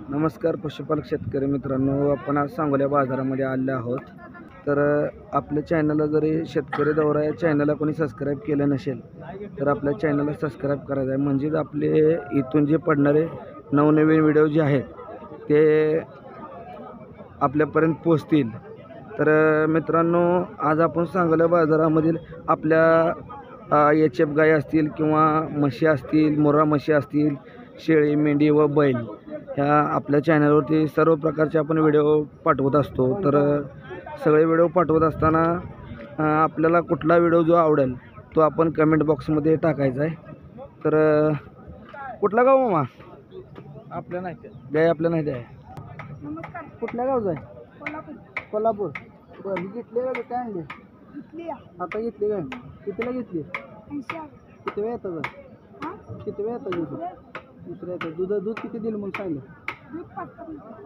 नमस्कार पशुपालक शेतकरी मित्रांनो, आपण आज सांगोल्या बाजारामध्ये आले आहोत. तर आपल्या चॅनलला जरी शेतकरी दौरा या चॅनलला कोणी सबस्क्राईब केलं नसेल तर आपल्या चॅनलला सबस्क्राईब करायचं आहे, म्हणजेच आपले इथून जे पडणारे नवनवीन व्हिडिओ जे आहेत ते आपल्यापर्यंत पोहोचतील. तर मित्रांनो, आज आपण सांगोल्या बाजारामधील आपल्या एच-एफ गाय असतील किंवा म्हशी असतील, मुर्रा म्हशी असतील, शेळी, मेंढी व बैल ह्या आपल्या चॅनलवरती सर्व प्रकारचे आपण व्हिडिओ पाठवत असतो. तर सगळे व्हिडिओ पाठवत असताना आपल्याला कुठला व्हिडिओ जो आवडेल तो आपण कमेंट बॉक्समध्ये टाकायचा आहे. तर कुठला गाव मामा? आपल्या नाही गाय आपल्या नाही आहे. नमस्कार. कुठल्या गावचा आहे? कोल्हापूर. कोल्हापूर. बरं, ही घेतली का काय आणली? घेतली आता घेतली काय? कितीला घेतली? 80. किती वेळ येतं? हां किती वेळ येतं दूध? दुसऱ्या येतं. दूध किती दिलं म्हणून सांगितलं? दूध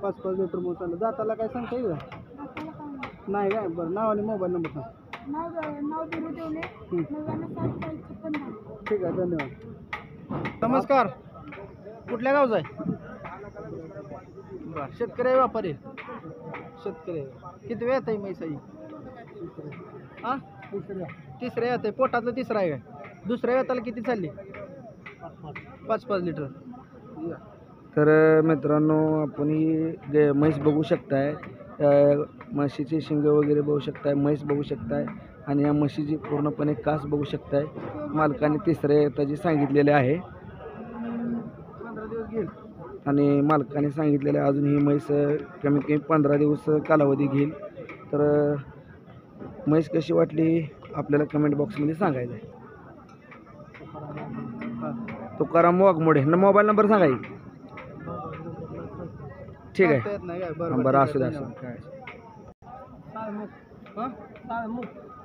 5 5 लिटर म्हणून सांगितलं. दाताला काय सांगता येईल का? आपल्याला काय नाही काय? बरं, नाव आणि मोबाईल नंबर सांग. नाव दिलं ठेवले 99 ठीक आहे, धन्यवाद. नमस्कार. कुठल्या गावचा आहे? बरं, शेतकरी आहे व्यापारी? शेतकरी आहे. किती वेळ येत आहे म्हैसाई? हां, तिसऱ्या येत आहे. पोटातलं तिसरा आहे काय? दुसऱ्या वेताला किती चालली? 5 लिटर. तर मित्रांनो, आपण ही म्हैस बघू शकताय. म्हशीचे शिंग वगैरे बघू शकताय, म्हैस बघू शकताय आणि या म्हशीची पूर्णपणे कास बघू शकताय. मालकाने तिसऱ्या येताची सांगितलेले आहे आणि मालकाने सांगितलेलं अजून ही म्हैस कमीत कमी 15 दिवस कालावधी घेईल. तर म्हैस कशी वाटली आपल्याला कमेंट बॉक्समध्ये सांगायचं आहे. तुकाराम वाघमोडे मोबाईल नंबर सांगायची. ठीक आहे, बरं असू द्या. काय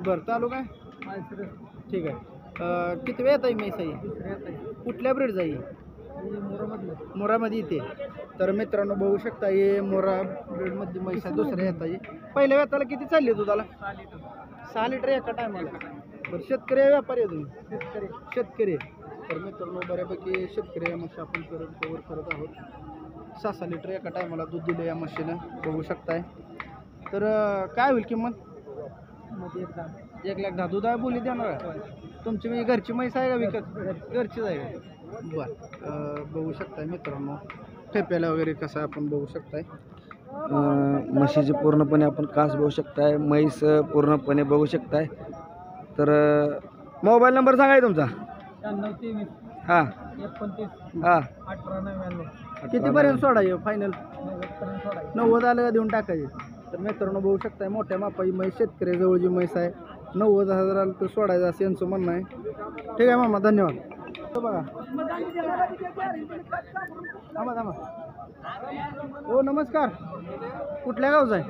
बरं, चालू काय? ठीक आहे. किती वेळ येत आहे म्हैसाई? कुठल्या ब्रीड जाई? मोरामध्ये येते. तर मित्रांनो बघू शकता, हे मोरा ब्रीडमध्ये म्हैसा दुसऱ्या येताची. पहिल्या वेताला किती चालली दुधाला? 6 लिटर एका टायमाला. बरं, शेतकरी आहे व्यापारी आहे तुम्ही? शेतकरी. तर मित्रांनो, बऱ्यापैकी शेतकरी या म्हशी आपण कव्हर करत आहोत. 6 लिटर एका टायमाला दूध दिलं या म्हशीनं, बघू शकताय. तर काय होईल किंमत? 1,10,000. दूध आहे बोली देणार आहे तुमची? म्हणजे घरची म्हैस आहे का विकत? घरचीच आहे का? बरं, बघू शकताय मित्रांनो, ठेप्याला वगैरे कसं आपण बघू शकताय. म्हशीची पूर्णपणे आपण कास बघू शकताय, म्हैस पूर्णपणे बघू शकताय. तर मोबाईल नंबर सांगाय तुमचा? 93 हां 29 हां 1899. कितीपर्यंत सोडायचं फायनल? 90 आलं का देऊन टाकायचे. तर मित्रांनो बघू शकताय, मोठ्या मापाची म्हैस शेतकऱ्याजवळ जी म्हैस आहे 90,000 आलं तर सोडायचं असं यांचं म्हणणं आहे. ठीक आहे मामा, धन्यवाद. बघा, थांबा. हो, नमस्कार. कुठल्या गावचा आहे?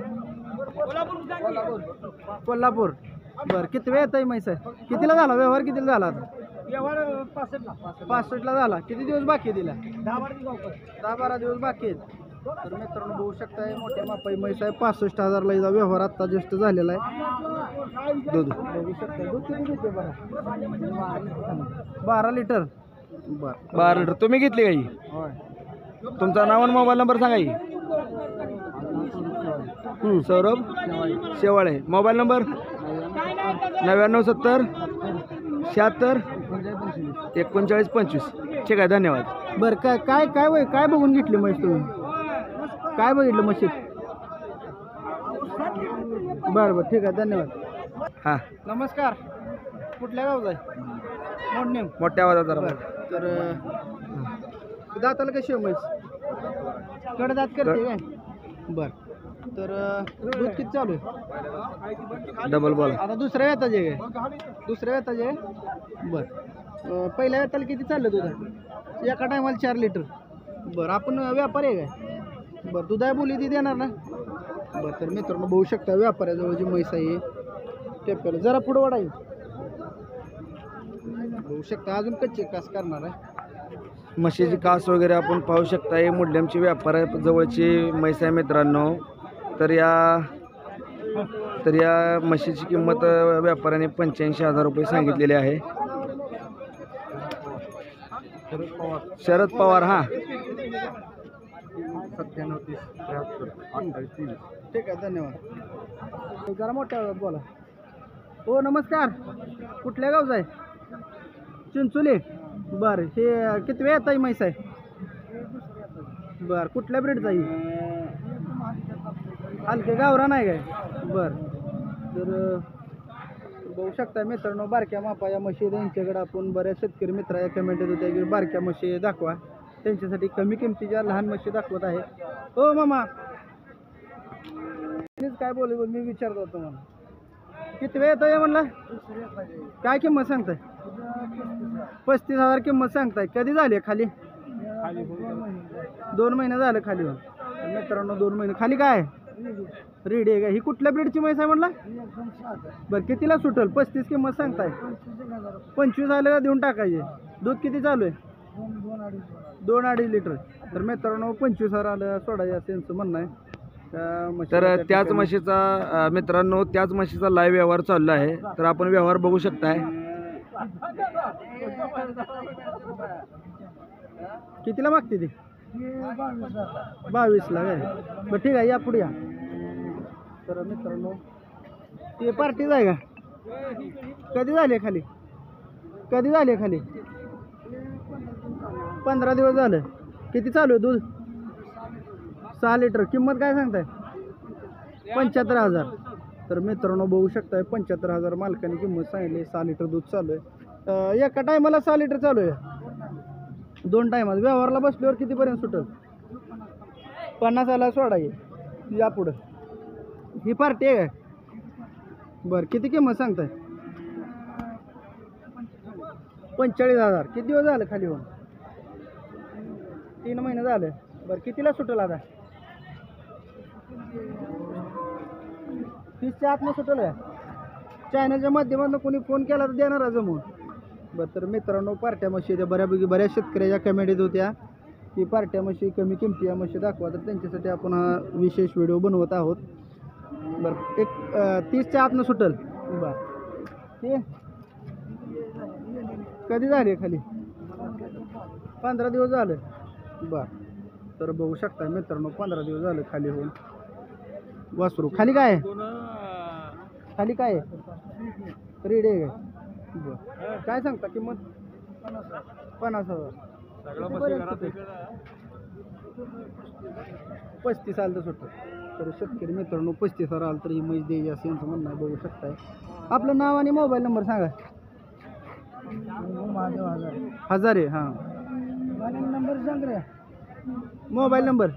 कोल्हापूर. बरं, किती वेळ येत आहे म्हैस आहे? कितीला झाला व्यवहार? कितीला झाला? व्यवहार 65ला झाला. किती दिवस बाकी दिला? 10-12 दिवस बाकी आहेत. तर मित्रांनो बघू शकताय, मोठ्या मापाई म्हैस आहे. 65,000ला हिचा व्यवहार आत्ता जस्ट झालेला आहे. दूध बघू शकता. दूध किती घेते? बरं, 12 लिटर. बरं, 12 लिटर. तुम्ही घेतली काही? होय. तुमचा नाव आणि मोबाईल नंबर सांगा की. सौरभ शेवाळे. Mobile number 9970 76 39 25. ठीक आहे, धन्यवाद. बरं, काय बघून घेतली म्हैस तुम्ही? काय बघितलं म्हशीत? बरं, ठीक आहे, धन्यवाद. हां, नमस्कार. कुठल्या गावचा आहे? मोठ्या आवाजात जरा. तर दाताला कशी आहे म्हैस? कडदात करते काय? बरं, तर दूध किती चालू आहे? डबल बोला. आता दुसऱ्या वेताचे आहे? दुसऱ्या वेताचे आहे. बरं, पहिल्या वेताला किती चाललं दूध? एका टायमाला 4 लिटर. बरं, आपण व्यापारी आहे काय? बरं, दूध आहे बोली ती देणार ना? बरं, तर मित्रांनो बघू शकता, व्यापाऱ्याजवळची म्हैस आहे. टेपला जरा पुढं वाढाय बघू शकता. अजून कच्चे कास करणार आहे. म्हशीची कास वगैरे आपण पाहू शकता. हे मुडल्यामची व्यापाऱ्याजवळची म्हैस आहे मित्रांनो. तर या म्हशीची किंमत व्यापाऱ्याने 85,000 रुपये सांगितलेली आहे. शरद पवार. हां, 97 30 73 28 23. ठीक आहे धन्यवाद. जरा मोठ्या आवाजात बोला. हो नमस्कार. कुठल्या गावचा आहे? चिंचोली. बरं हे किती वेळ येत म्हैस आहे? बरं कुठल्या ब्रीडचा आहे? हलके गावरान आहे काय? बरं तर बघू शकता मित्रांनो बारक्या मापा या म्हशी यांच्याकडे आपण बऱ्याच शेतकरी मित्र या कमेंट येत होत्या की बारक्या म्हशी दाखवा, त्यांच्यासाठी कमी किमतीच्या लहान म्हशी दाखवत आहे. हो मामा काय बोलू मी विचारतो होतो मला किती वेळ येतो म्हणला? काय किंमत सांगताय? 35,000 किंमत सांगताय. कधी झाली खाली? 2 महिने झाले खाली होऊन. मित्रांनो 2 महिने खाली काय रेडी आहे का? ही कुठल्या ब्रीडची म्हैस आहे म्हणला? बरं कितीला सुटल? 35 किंमत सांगताय. 25,000 देऊन टाकायचे. दूध किती चालू आहे? 2-2.5 लिटर. तर मित्रांनो 25,000 सोडायचे असं यांचं म्हणणं आहे. तर त्याच म्हशीचा मित्रांनो त्याच म्हशीचा लाईव्ह व्यवहार चालला आहे. तर आपण व्यवहार बघू शकताय. कितीला मागते ती? 22ला काय? बरं ठीक आहे या पुढे या. तर मित्रांनो ते पार्टीच आहे का? कधी झाली खाली? कधी झाली खाली? 15 दिवस झालं. किती चालू आहे दूध? 6 लिटर. किंमत काय सांगताय? 75,000. तर मित्रांनो बघू शकताय 75,000 मालकाने किंमत सांगितली. 6 लिटर दूध चालू आहे. एका टायमाला 6 लिटर चालू आहे. 2 टायमात व्यवहारला बसल्यावर कितीपर्यंत सुटल? 50,000 सोडायचे या पुढं. ही पार्टी आहे काय? बरं किती किंमत सांगताय? 45,000. किती दिवस झालं खाली होऊन? 3 महिने झाले. बरं कितीला सुटल आता? 30च्या आतनं सुटल आहे. चॅनलच्या माध्यमातून कोणी फोन केला तर देणार जमून. बरं तर मित्रांनो पार्ट्या म्हशी त्या बऱ्यापैकी बऱ्याच शेतकऱ्याच्या कमेंट येत होत्या की पार्ट्या म्हशी कमी किमती या म्हशी दाखवा. तर त्यांच्यासाठी आपण हा विशेष व्हिडिओ बनवत आहोत. बरं एक 30च्या आतनं सुटल. बरं ते कधी झाले खाली? 15 दिवस झाले. बरं तर बघू शकता मित्रांनो 15 दिवस झाले खाली होऊन. वासरू खाली काय आहे? खाली काय आहे? रेडी आहे काय? बरं काय सांगता किंमत? 50,000. 35 आलं तर सुटतं. तर शेतकरी मित्रांनो 35,000 आलं तर ही म्हैस द्यायची असं यांचं म्हणणं आहे. बघू शकताय. आपलं नाव आणि मोबाईल नंबर सांगा. हजारे. हां नंबर सांग रे. मोबाईल नंबर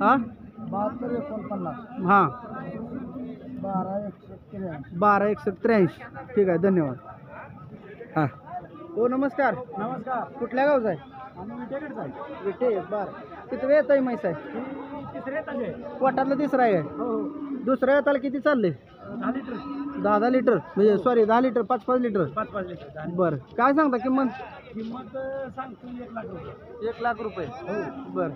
हां 7249 हां 12 183. ठीक आहे धन्यवाद. हां हो नमस्कार. नमस्कार. कुठल्या गावचा आहे? आम्ही विटेकडेच आहे. विटे. बरं किती वेळ येत आहे म्हैस आहे? तिसरे आहे. पोटातलं तिसरा आहे. हो दुसऱ्या येताला किती चालले? 10 लिटर. 10 लिटर म्हणजे सॉरी 10 लिटर 5 लिटर. 5 लिटर. बरं काय सांगता किंमत? किंमत सांगतो 1 लाख रुपये. 1 लाख रुपये. हो बरं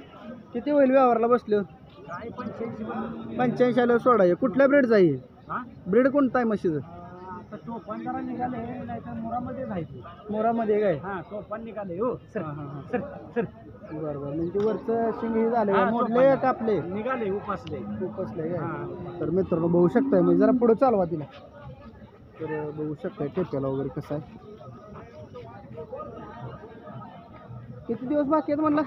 किती होईल व्यवहारला बसले? काय 85. 85 सोडाय. कुठल्या ब्रीडचा आहे? हां ब्रीड कोणता आहे म्हशीचं? आता टोपण जरा निघाले नाही तर मोरामध्ये जायचे. मोरामध्ये काय? हां टोपण निघाले. हो सर सर सर. बरं बरं म्हणजे वरचं शिंग हे झाले हां, मोडले टोपण. कापले निघाले उपासले. उपसले काय? हां. तर मित्रांनो बघू शकताय म्हणजे जरा पुढे चालवा तिला. तर बघू शकताय ठेप्याला वगैरे कसं आहे. किती दिवस बाकी आहेत म्हणला?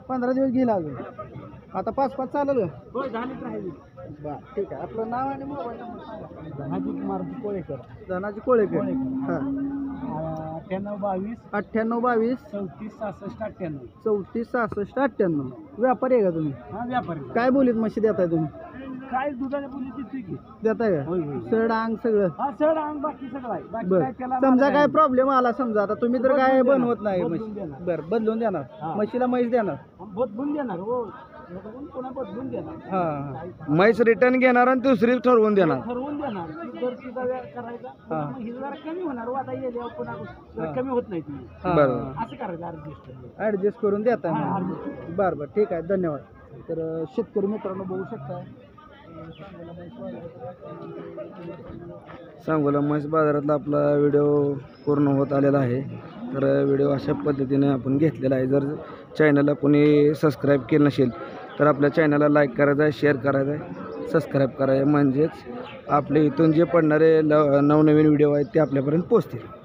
15 दिवस गेला अजून. आता 5 चाललं. हो 10 लिटर आहे. बरं ठीक आहे. आपलं नाव आणि मोबाईल नंबर सांगा. धनाजी कुमार कोळेकर. धनाजी कोळेकर. हां 98 98 22 34 66 98. 34 66 98. व्यापारी आहे का तुम्ही? हा व्यापारी. काय बोलीत म्हशी देताय तुम्ही? काय दुधाच्या बोली देतोय की. देताय का? होय, होय. सड अंग सगळं. हा सड अंग बाकी सगळं आहे. बाकी बर काय त्याला समजा माल काय नाही. प्रॉब्लेम आला समजा आता तुम्ही तर काय बदलून बनवत नाही देणार. म्हशी. बदलून देणार. बर बदलून देणार. हा. म्हशीला म्हैस देणार. बदलून देणार. हो पुन्हा बदलून देणार. हां म्हैस रिटर्न घेणार आणि दुसरी ठरवून देणार. ठरवून देणार. जर तिचा व्याज करायचा हा. मग ही जरा कमी होणार. हो आता येल्यावर पुन्हा जरा हा. कमी होत नाही ती. बरोबर असं करायचं ऍडजस्ट. ऍडजस्ट करून देताय. हा, बरं बरं ठीक आहे धन्यवाद. तर शेतकरी मित्रांनो बघू शकता सांगोला म्हैस बाजारातला आपला व्हिडिओ पूर्ण होत आलेला आहे. तर व्हिडिओ अशा पद्धतीने आपण घेतलेला आहे. जर चॅनलला कोणी सबस्क्राईब केलं नसेल तर आपल्या चॅनलला लाईक करायचं आहे, शेअर करायचं आहे, सबस्क्राईब करायचं आहे. म्हणजेच आपले इथून जे पडणारे नवनवीन व्हिडिओ आहेत ते आपल्यापर्यंत पोहोचतील.